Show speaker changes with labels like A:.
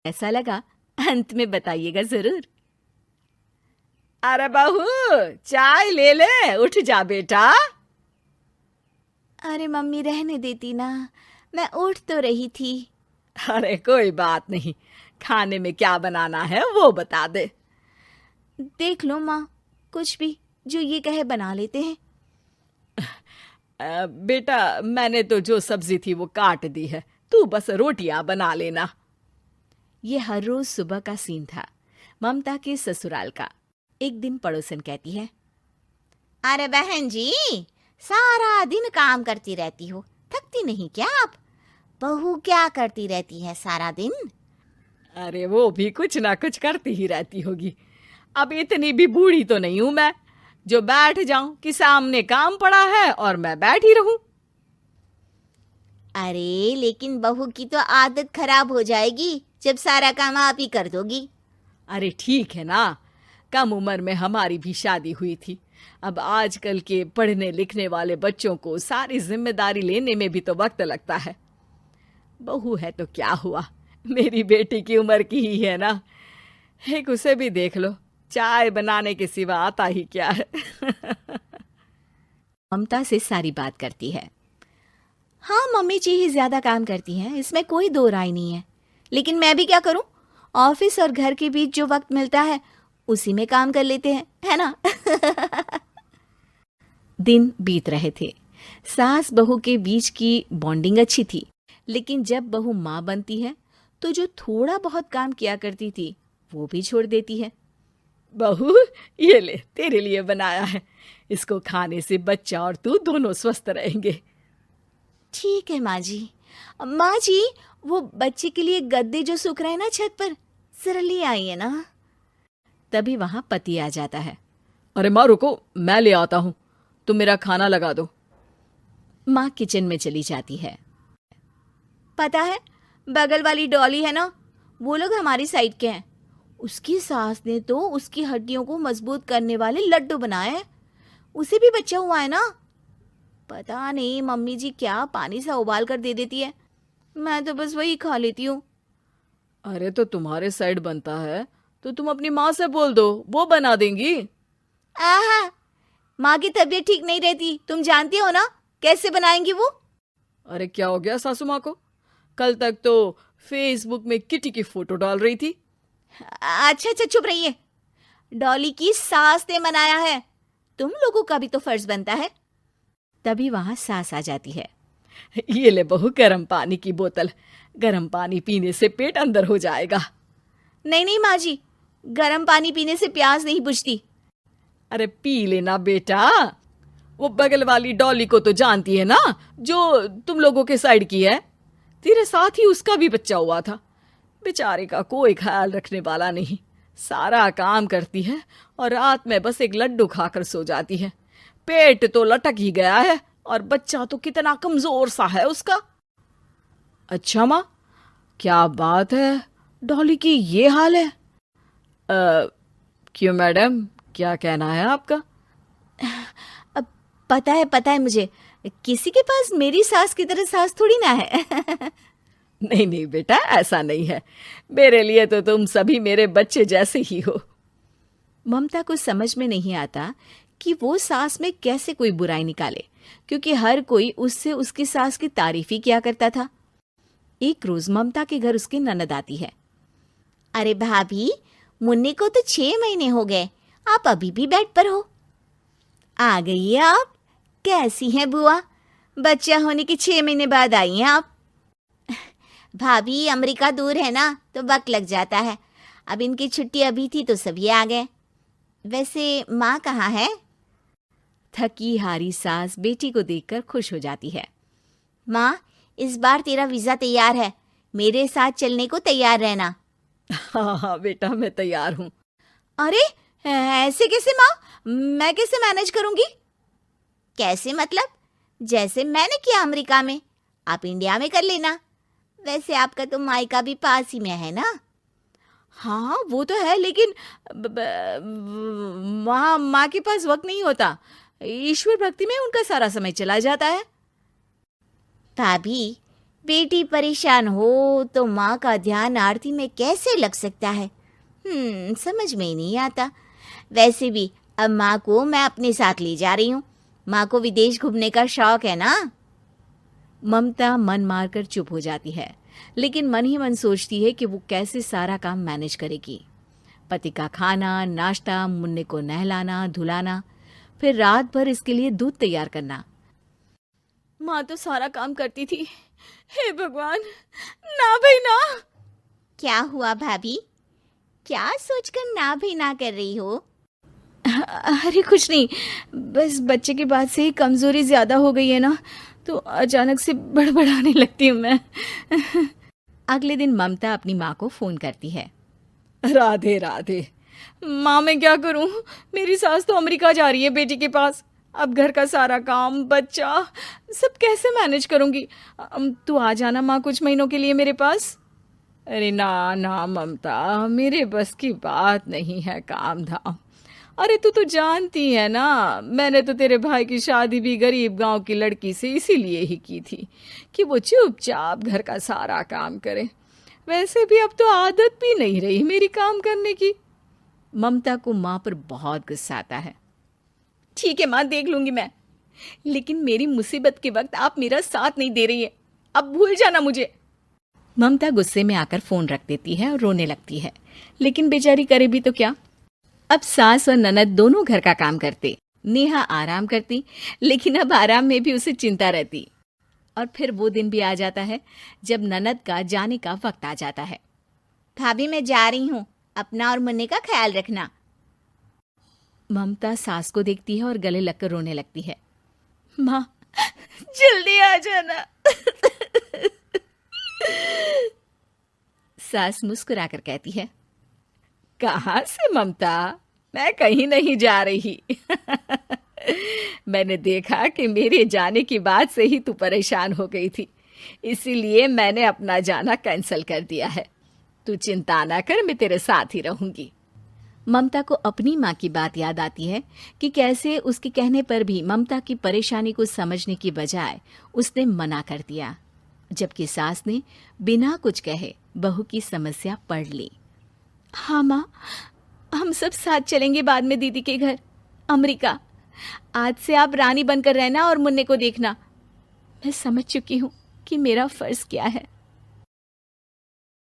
A: ऐसा लगा अंत में बताइएगा जरूर।
B: अरे बहू, चाय ले ले, उठ जा बेटा।
A: अरे मम्मी रहने देती ना, मैं उठ तो रही थी।
B: अरे कोई बात नहीं, खाने में क्या बनाना है वो बता दे।
A: देख लो माँ, कुछ भी जो ये कहे बना लेते हैं।
B: बेटा, मैंने तो जो सब्जी थी वो काट दी है, तू बस रोटियां बना लेना।
A: ये हर रोज सुबह का सीन था ममता के ससुराल का। एक दिन पड़ोसन कहती है,
C: अरे बहन जी, सारा दिन काम करती रहती हो, थकती नहीं क्या आप? बहू क्या करती रहती है सारा दिन?
B: अरे वो भी कुछ ना कुछ करती ही रहती होगी। अब इतनी भी बूढ़ी तो नहीं हूं मैं जो बैठ जाऊं कि सामने काम पड़ा है और मैं बैठी रहूं।
C: अरे लेकिन बहू की तो आदत खराब हो जाएगी जब सारा काम आप ही कर दोगी।
B: अरे ठीक है ना, कम उम्र में हमारी भी शादी हुई थी। अब आजकल के पढ़ने लिखने वाले बच्चों को सारी जिम्मेदारी लेने में भी तो वक्त लगता है। बहू है तो क्या हुआ, मेरी बेटी की उम्र की ही है ना। एक उसे भी देख लो, चाय बनाने के सिवा आता ही क्या है।
A: ममता से सारी बात करती है। हाँ मम्मी जी ही ज्यादा काम करती हैं, इसमें कोई दो राय नहीं है। लेकिन मैं भी क्या करूं, ऑफिस और घर के बीच जो वक्त मिलता है उसी में काम कर लेते हैं, है ना। दिन बीत रहे थे। सास बहू के बीच की बॉन्डिंग अच्छी थी, लेकिन जब बहू माँ बनती है तो जो थोड़ा बहुत काम किया करती थी वो भी छोड़ देती है।
B: बहू, ये ले, तेरे लिए बनाया है। इसको खाने से बच्चा और तू दोनों स्वस्थ रहेंगे।
A: ठीक है माँ जी। माँ जी, वो बच्चे के लिए गद्दे जो सूख रहे हैं ना छत पर, जरा ले आइए ना। तभी वहां पति आ जाता है।
B: अरे माँ रुको, मैं ले आता हूँ, तुम मेरा खाना लगा दो।
A: माँ किचन में चली जाती है। पता है, बगल वाली डॉली है ना, वो लोग हमारी साइड के हैं। उसकी सास ने तो उसकी हड्डियों को मजबूत करने वाले लड्डू बनाए हैं। उसे भी बच्चा हुआ है ना। पता नहीं मम्मी जी क्या पानी सा उबाल कर दे देती है, मैं तो बस वही खा लेती हूँ।
B: अरे तो तुम्हारे साइड बनता है तो तुम अपनी माँ से बोल दो, वो बना देंगी।
A: आहा, माँ की तबीयत ठीक नहीं रहती, तुम जानती हो ना, कैसे बनाएंगी वो।
B: अरे क्या हो गया सासू माँ को? कल तक तो फेसबुक में किटी की फोटो डाल रही थी।
A: अच्छा अच्छा चुप रहिए। डॉली की सास ने मनाया है, तुम लोगों का भी तो फर्ज बनता है। तभी वहां सास आ जाती है।
B: ये ले बहू, गर्म पानी की बोतल। गर्म पानी पीने से पेट अंदर हो जाएगा।
A: नहीं नहीं माँ जी, गर्म पानी पीने से प्यास नहीं बुझती।
B: अरे पी लेना बेटा। वो बगल वाली डॉली को तो जानती है ना, जो तुम लोगों के साइड की है। तेरे साथ ही उसका भी बच्चा हुआ था। बेचारे का कोई ख्याल रखने वाला नहीं। सारा काम करती है और रात में बस एक लड्डू खाकर सो जाती है। पेट तो लटक ही गया है और बच्चा तो कितना कमजोर सा है उसका। अच्छा माँ, क्या बात है, डॉली की ये हाल है? क्यों मैडम, क्या कहना है आपका?
A: अब पता है मुझे, किसी के पास मेरी सास की तरह सास थोड़ी ना है।
B: नहीं नहीं बेटा, ऐसा नहीं है। मेरे लिए तो तुम सभी मेरे बच्चे जैसे ही हो।
A: ममता को समझ में नहीं आता कि वो सास में कैसे कोई बुराई निकाले, क्योंकि हर कोई उससे उसकी सास की तारीफ ही किया करता था। एक रोज ममता के घर उसकी ननद आती है।
C: अरे भाभी, मुन्नी को तो 6 महीने हो गए, आप अभी भी बेड पर हो? आ गई है आप? कैसी हैं बुआ? बच्चा होने के 6 महीने बाद आई हैं आप? भाभी, अमेरिका दूर है ना, तो वक्त लग जाता है। अब इनकी छुट्टी अभी थी तो सभी आ गए। वैसे माँ कहाँ है?
A: थकी हारी सास बेटी को देखकर खुश हो जाती है।
C: माँ, इस बार तेरा वीजा तैयार है, मेरे साथ चलने को तैयार रहना।
B: हाँ हाँ बेटा, मैं तैयार हूँ।
A: अरे ऐसे कैसे माँ, मैं कैसे मैनेज करूंगी?
C: कैसे मतलब? जैसे मैंने किया अमेरिका में, आप इंडिया में कर लेना। वैसे आपका तो मायका भी पास ही में है ना।
A: हाँ वो तो है, लेकिन वहाँ माँ के पास वक्त नहीं होता। ईश्वर भक्ति में उनका सारा समय चला जाता है।
C: भाभी, बेटी परेशान हो तो माँ का ध्यान आरती में कैसे लग सकता है? समझ में ही नहीं आता। वैसे भी अब माँ को मैं अपने साथ ले जा रही हूँ। माँ को विदेश घूमने का शौक है ना।
A: ममता मन मारकर चुप हो जाती है, लेकिन मन ही मन सोचती है कि वो कैसे सारा काम मैनेज करेगी। पति का खाना, नाश्ता, मुन्ने को नहलाना, धुलाना, फिर रात भर इसके लिए दूध तैयार करना। माँ तो सारा काम करती थी। हे भगवान, ना भाई ना।
C: क्या हुआ भाभी? क्या सोचकर ना भी ना कर रही हो?
A: अरे कुछ नहीं, बस बच्चे के बाद से ही कमजोरी ज्यादा हो गई है ना, तो अचानक से बड़बड़ाने लगती हूँ मैं। अगले दिन ममता अपनी माँ को फोन करती है।
B: राधे राधे।
A: माँ मैं क्या करूँ, मेरी सास तो अमेरिका जा रही है बेटी के पास। अब घर का सारा काम, बच्चा, सब कैसे मैनेज करूँगी। तू आ जाना माँ कुछ महीनों के लिए मेरे पास।
B: अरे ना ना ममता, मेरे बस की बात नहीं है काम धाम। अरे तू तो जानती है ना, मैंने तो तेरे भाई की शादी भी गरीब गांव की लड़की से इसीलिए ही की थी कि वो चुपचाप घर का सारा काम करे। वैसे भी अब तो आदत भी नहीं रही मेरी काम करने की।
A: ममता को माँ पर बहुत गुस्सा आता है। ठीक है माँ, देख लूंगी मैं, लेकिन मेरी मुसीबत के वक्त आप मेरा साथ नहीं दे रही है। अब भूल जाना मुझे। ममता गुस्से में आकर फोन रख देती है और रोने लगती है, लेकिन बेचारी करे भी तो क्या। अब सास और ननद दोनों घर का काम करते, नेहा आराम करती, लेकिन अब आराम में भी उसे चिंता रहती। और फिर वो दिन भी आ जाता है जब ननद का जाने का वक्त आ जाता है।
C: भाभी मैं जा रही हूँ, अपना और मुन्ने का ख्याल रखना।
A: ममता सास को देखती है और गले लगकर रोने लगती है। माँ जल्दी आ जाना। सास मुस्कुराकर कहती है।
B: कहाँ से ममता, मैं कहीं नहीं जा रही। मैंने देखा कि मेरे जाने की बात से ही तू परेशान हो गई थी, इसीलिए मैंने अपना जाना कैंसिल कर दिया है। तू चिंता ना कर, मैं तेरे साथ ही रहूंगी।
A: ममता को अपनी माँ की बात याद आती है कि कैसे उसके कहने पर भी ममता की परेशानी को समझने की बजाय उसने मना कर दिया, जबकि सास ने बिना कुछ कहे बहू की समस्या पढ़ ली। हाँ माँ, हम सब साथ चलेंगे बाद में दीदी के घर अमेरिका। आज से आप रानी बनकर रहना और मुन्ने को देखना। मैं समझ चुकी हूँ कि मेरा फर्ज क्या है।